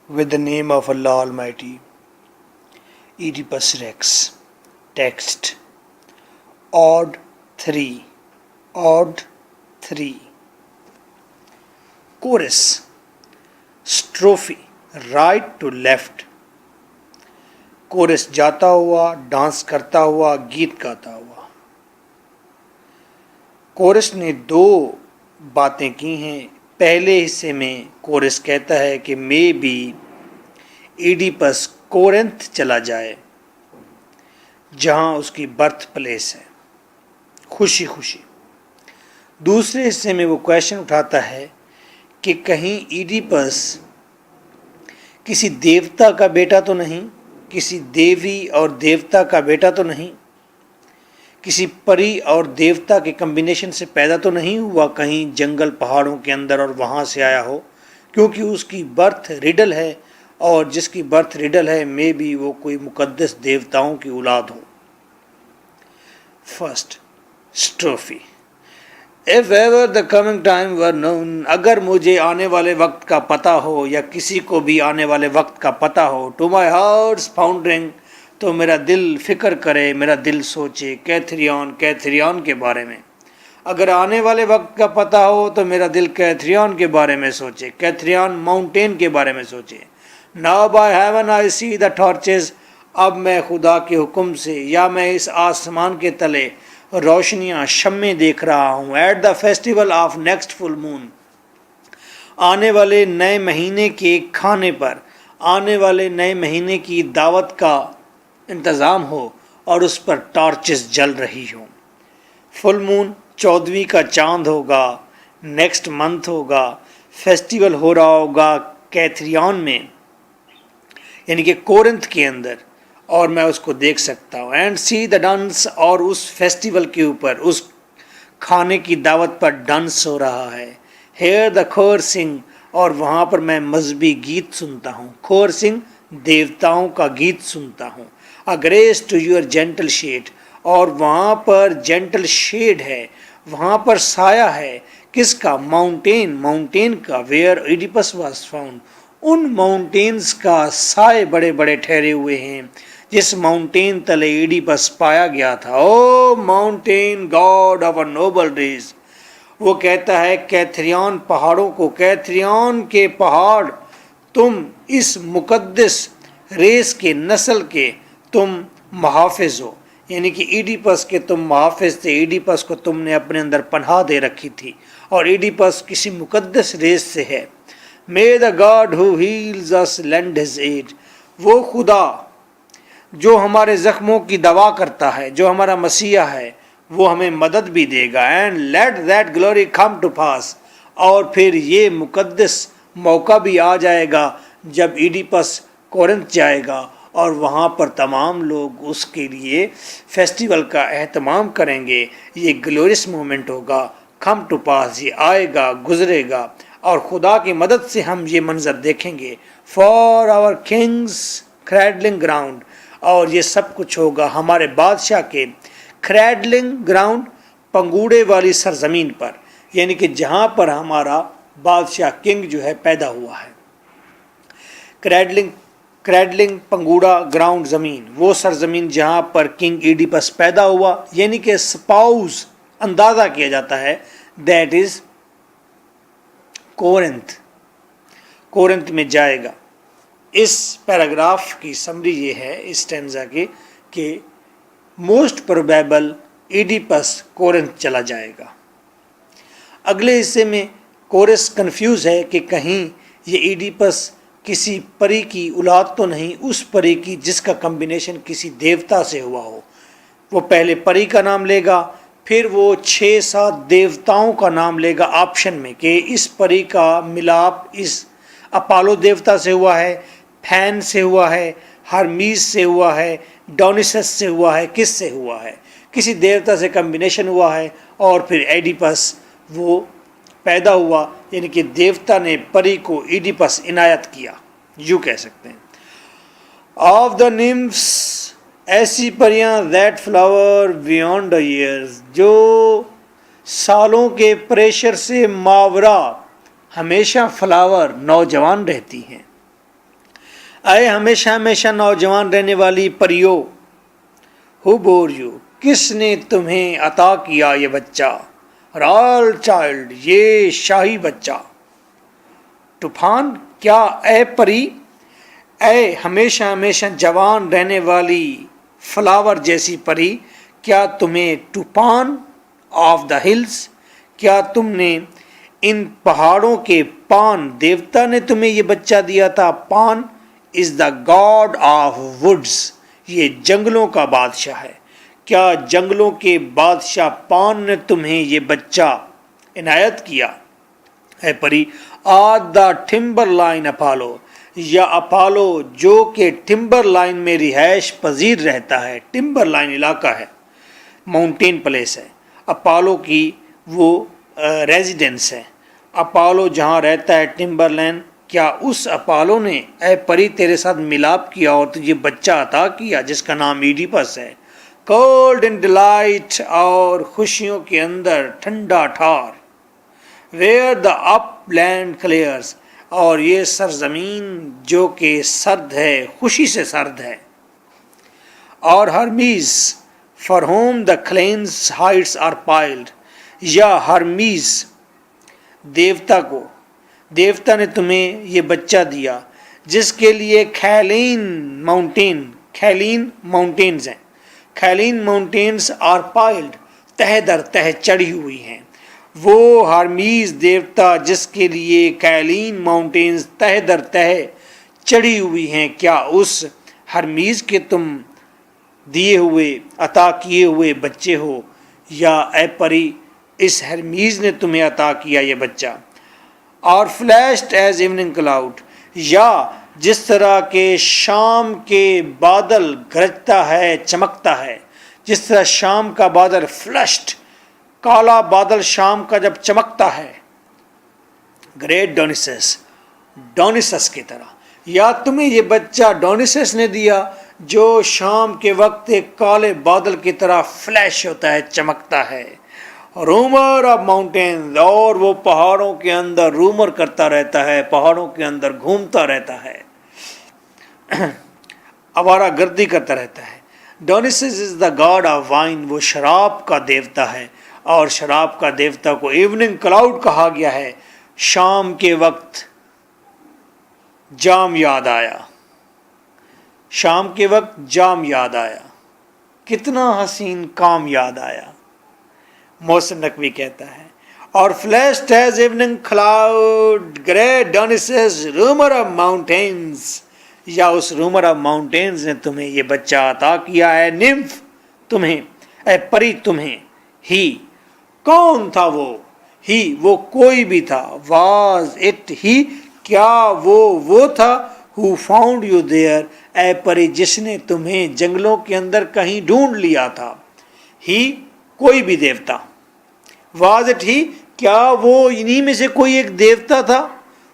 With the name of Allah Almighty. Oedipus Rex. Text. Odd 3. Odd 3. Chorus. Strophe. Right to left. Chorus जाता हुआ, dance करता हुआ, गीत गाता हुआ. कोरस ने दो बातें की हैं. पहले हिस्से में कोरस कहता है कि मे बी ईडिपस कोरिन्थ चला जाए जहां उसकी बर्थ प्लेस है, खुशी खुशी. दूसरे हिस्से में वो क्वेश्चन उठाता है कि कहीं ईडिपस किसी देवता का बेटा तो नहीं, किसी देवी और देवता का बेटा तो नहीं, किसी परी और देवता के कम्बिनेशन से पैदा तो नहीं हुआ कहीं जंगल पहाड़ों के अंदर और वहाँ से आया हो, क्योंकि उसकी बर्थ रिडल है और जिसकी बर्थ रिडल है मे बी वो कोई मुकद्दस देवताओं की औलाद हो. First स्ट्रोफी. If ever the coming time were known, अगर मुझे आने वाले वक्त का पता हो या किसी को भी आने वाले वक्त का पता हो, to my heart's foundering, तो मेरा दिल फिक्र करे, मेरा दिल सोचे कैथरियन के बारे में. अगर आने वाले वक्त का पता हो तो मेरा दिल कैथरियन के बारे में सोचे, कैथरियन माउंटेन के बारे में सोचे. Now by heaven I see the torches, अब मैं खुदा के हुक्म से या मैं इस आसमान के तले रोशनियाँ शम्मे देख रहा हूँ. At the festival of next full moon, आने वाले नए महीने के खाने पर, आने वाले नए महीने की दावत का इंतज़ाम हो और उस पर टॉर्चेस जल रही हों. फुल मून 14वीं का चांद होगा, नेक्स्ट मंथ होगा, फेस्टिवल हो रहा होगा कैथरियन में, यानी कि कोरिन्थ के अंदर, और मैं उसको देख सकता हूँ. एंड सी द डांस, और उस फेस्टिवल के ऊपर, उस खाने की दावत पर डांस हो रहा है. हेयर द खोर सिंह, और वहाँ पर मैं मजहबी गीत सुनता हूँ. खोर सिंह देवताओं का गीत सुनता हूँ. A grace to your gentle shade, और वहाँ पर जेंटल शेड है, वहाँ पर साया है. किसका? माउंटेन का. वेयर ओडिपस वाज फाउंड, उन माउंटेन्स का साए बड़े बड़े ठहरे हुए हैं जिस माउंटेन तले ओडिपस पाया गया था. O mountain god of a noble race, वो कहता है कैथरियन पहाड़ों को, कैथरियन के पहाड़, तुम इस मुकद्दस रेस के नस्ल के तुम मुहाफिज हो, यानी कि ओडिपस के तुम मुहाफिज थे. ओडिपस को तुमने अपने अंदर पनाह दे रखी थी और ओडिपस किसी मुकद्दस रेस से है. May the God who heals us lend his aid, वो खुदा जो हमारे ज़ख्मों की दवा करता है, जो हमारा मसीहा है, वो हमें मदद भी देगा. And let that glory come to pass, और फिर ये मुकद्दस मौका भी आ जाएगा जब ओडिपस कोरिन्थ जाएगा और वहाँ पर तमाम लोग उसके लिए फेस्टिवल का एहतमाम करेंगे. ये ग्लोरियस मोमेंट होगा, कम टू पास, ये आएगा, गुजरेगा, और खुदा की मदद से हम ये मंज़र देखेंगे. फॉर आवर किंग्स क्रैडलिंग ग्राउंड, और ये सब कुछ होगा हमारे बादशाह के क्रैडलिंग ग्राउंड, पंगूड़े वाली सरजमीन पर, यानी कि जहाँ पर हमारा बादशाह किंग जो है पैदा हुआ है. क्रैडलिंग पंगूड़ा ग्राउंड ज़मीन, वो सरजमीन जहाँ पर किंग ओडिपस पैदा हुआ, यानी कि स्पाउस अंदाज़ा किया जाता है दैट इज़ कोरिन्थ में जाएगा. इस पैराग्राफ की समरी ये है इस स्टैंजा की कि मोस्ट प्रोबेबल ओडिपस कोरिन्थ चला जाएगा. अगले हिस्से में कोरस कंफ्यूज है कि कहीं ये ओडिपस किसी परी की औलाद तो नहीं, उस परी की जिसका कम्बिनेशन किसी देवता से हुआ हो. वो पहले परी का नाम लेगा, फिर वो 6-7 देवताओं का नाम लेगा ऑप्शन में कि इस परी का मिलाप इस अपोलो देवता से हुआ है, फैन से हुआ है, हरमीज से हुआ है, डोनिसस से हुआ है, किस से हुआ है, किसी देवता से कम्बिनेशन हुआ है, और फिर ओडिपस वो पैदा हुआ, यानी कि देवता ने परी को ओडिपस इनायत किया, यूँ कह सकते हैं. ऑफ द निम्फ्स, ऐसी परियां that flower beyond the years, जो सालों के प्रेशर से मावरा हमेशा फ्लावर नौजवान रहती हैं. اے ہمیشہ ہمیشہ نوجوان رہنے والی پریو، ہو بور یو، کس نے تمہیں عطا کیا یہ بچہ، رال چائلڈ، یہ شاہی بچہ. طوفان، کیا اے پری، اے ہمیشہ ہمیشہ جوان رہنے والی فلاور جیسی پری، کیا تمہیں طوفان آف دا ہلز، کیا تم نے ان پہاڑوں کے پان، دیوتا نے تمہیں یہ بچہ دیا تھا. پان از دا گاڈ آف وڈز، یہ جنگلوں کا بادشاہ ہے. کیا جنگلوں کے بادشاہ پان نے تمہیں یہ بچہ عنایت کیا. اے پری، آت دا ٹمبر لائن اپالو، یا اپالو جو کہ ٹمبر لائن میں رہائش پذیر رہتا ہے. ٹمبر لائن علاقہ ہے، ماؤنٹین پلیس ہے. اپالو کی وہ ریزیڈنس ہے. اپالو جہاں رہتا ہے ٹمبر لائن، کیا اس اپالو نے اے پری تیرے ساتھ ملاپ کیا اور تجھے بچہ عطا کیا جس کا نام ایڈیپس ہے. کولڈ ان ڈیلائٹ، اور خوشیوں کے اندر ٹھنڈا ٹھار. Where the upland clears, اور یہ سرزمین جو کہ سرد ہے، خوشی سے سرد ہے. اور Hermes far home the Cyllene's heights are piled, یا ہرمیز دیوتا کو، دیوتا نے تمہیں یہ بچہ دیا جس کے لیے کھیلین ماؤنٹینز ہیں. کھیلین ماؤنٹینز آر پائلڈ، تہ در تہ چڑھی ہوئی ہیں. وہ ہرمیز دیوتا جس کے لیے کیلین ماؤنٹینز تہ در تہ چڑھی ہوئی ہیں، کیا اس ہرمیز کے تم دیے ہوئے عطا کیے ہوئے بچے ہو، یا اے پری اس ہرمیز نے تمہیں عطا کیا یہ بچہ. اور فلیشڈ ایز ایوننگ کلاؤڈ، یا جس طرح کے شام کے بادل گرجتا ہے، چمکتا ہے. جس طرح شام کا بادل فلشڈ، کالا بادل شام کا جب چمکتا ہے. گریٹ ڈونیسس کی طرح، یا تمہیں یہ بچہ ڈونیسس نے دیا جو شام کے وقت ایک کالے بادل کی طرح فلیش ہوتا ہے، چمکتا ہے. رومر آف ماؤنٹین، اور وہ پہاڑوں کے اندر رومر کرتا رہتا ہے، پہاڑوں کے اندر گھومتا رہتا ہے، آوارہ گردی کرتا رہتا ہے. ڈونیسس از دا گاڈ آف وائن، وہ شراب کا دیوتا ہے، اور شراب کا دیوتا کو ایوننگ کلاؤڈ کہا گیا ہے. شام کے وقت جام یاد آیا، شام کے وقت جام یاد آیا، کتنا حسین کام یاد آیا، محسن نقوی کہتا ہے. اور flushed as evening cloud great Dionysus roamer of mountains, یا اس رومر آف ماؤنٹینز نے تمہیں یہ بچہ عطا کیا ہے. نمف تمہیں، اے پری تمہیں. ہی کون تھا وہ کوئی بھی تھا. واز اٹ ہی، کیا وہ تھا. ہو فاؤنڈ یو دیئر، اے پری جس نے تمہیں جنگلوں کے اندر کہیں ڈھونڈ لیا تھا. ہی کوئی بھی دیوتا. واز اٹ ہی، کیا وہ انہی میں سے کوئی ایک دیوتا تھا.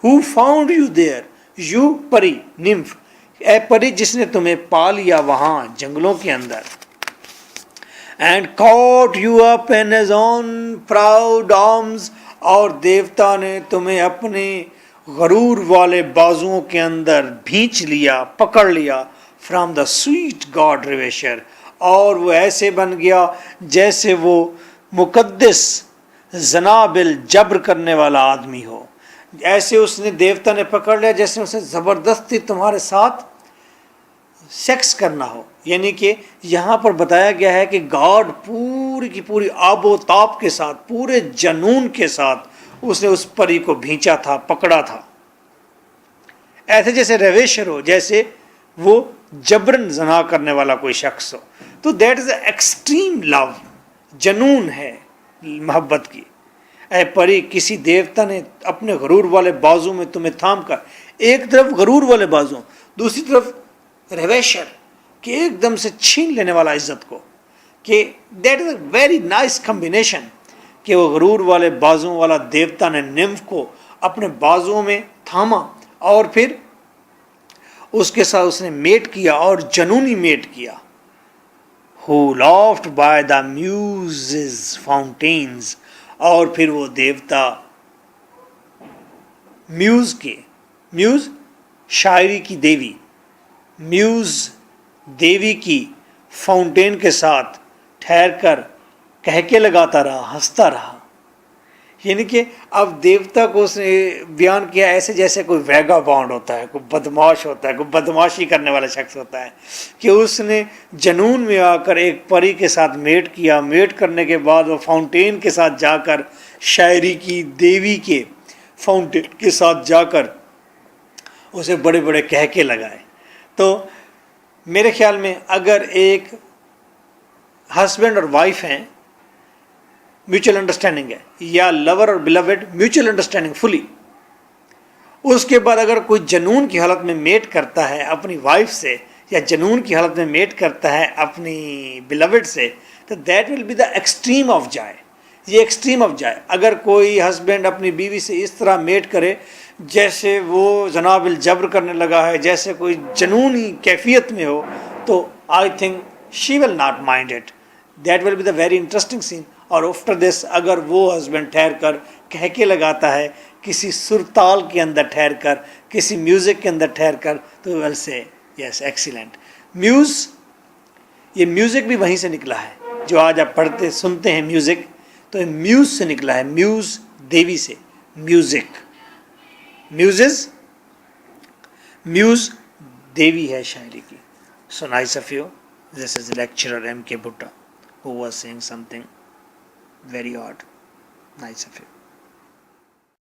Who found you there, you پری نمف، اے پری جس نے تمہیں پا لیا وہاں جنگلوں کے اندر. And caught you up in his own proud arms, اور دیوتا نے تمہیں اپنے غرور والے بازوؤں کے اندر بھینچ لیا، پکڑ لیا. فرام دا سویٹ گاڈ ریویشر، اور وہ ایسے بن گیا جیسے وہ مقدس زنابل جبر کرنے والا آدمی ہو. ایسے اس نے دیوتا نے پکڑ لیا جیسے اسے زبردستی تمہارے ساتھ سیکس کرنا ہو. یعنی کہ یہاں پر بتایا گیا ہے کہ گاڈ پوری کی پوری آب و تاب کے ساتھ، پورے جنون کے ساتھ اس نے اس پری کو بھینچا تھا، پکڑا تھا، ایسے جیسے ریویشر ہو، جیسے وہ جبرن زنا کرنے والا کوئی شخص ہو. تو دیٹ از ایکسٹریم لو، جنون ہے محبت کی. اے پری کسی دیوتا نے اپنے غرور والے بازو میں تمہیں تھام کر، ایک طرف غرور والے بازو، دوسری طرف ریویشر کہ ایک دم سے چھین لینے والا عزت کو، کہ that is a very nice combination, کہ وہ غرور والے بازو والا دیوتا نے نمف کو اپنے بازوؤں میں تھاما اور پھر اس کے ساتھ اس نے میٹ کیا، اور جنونی میٹ کیا. who laughed by the muses fountains، اور پھر وہ دیوتا میوز شاعری کی دیوی، म्यूज देवी की फाउंटेन के साथ ठहर कर कहके लगाता रहा, हंसता रहा। यानी कि अब देवता को उसने बयान किया ऐसे जैसे कोई वैगा बाउंड होता है, कोई बदमाश होता है, कोई बदमाशी करने वाला शख्स होता है, कि उसने जनून में आकर एक परी के साथ मेट किया। मेट करने के बाद वो फाउंटेन के साथ जाकर शायरी की, देवी के फाउंटेन के साथ जाकर उसे बड़े बड़े कहके लगाए। तो मेरे ख्याल में अगर एक हस्बैंड और वाइफ हैं, म्यूचुअल अंडरस्टैंडिंग है, या लवर और बिलवेड म्यूचुअल अंडरस्टैंडिंग फुली, उसके बाद अगर कोई जनून की हालत में मेट करता है अपनी वाइफ से, या जनून की हालत में मेट करता है अपनी बिलवेड से, तो that will be the extreme of Joy. ये एक्सट्रीम ऑफ जॉय। अगर कोई हस्बैंड अपनी बीवी से इस तरह मेट करे जैसे वो जनाबिल जबर करने लगा है, जैसे कोई जनूनी कैफियत में हो, तो I think she will not mind it, that will be the very interesting scene. और आफ्टर दिस अगर वो हस्बैंड ठहर कर कहके लगाता है, किसी सुरताल के अंदर ठहर कर, किसी म्यूज़िक के अंदर ठहर कर, तो will say yes excellent. Muse, ये म्यूज़िक भी वहीं से निकला है जो आज आप पढ़ते सुनते हैं म्यूज़िक, तो ये म्यूज़ से निकला है, म्यूज़ देवी से, म्यूज़िक, म्यूज़ म्यूज़ देवी है शायरी की। So nice of you, this is lecturer M.K. Bhutta who was saying something very odd. Nice of you.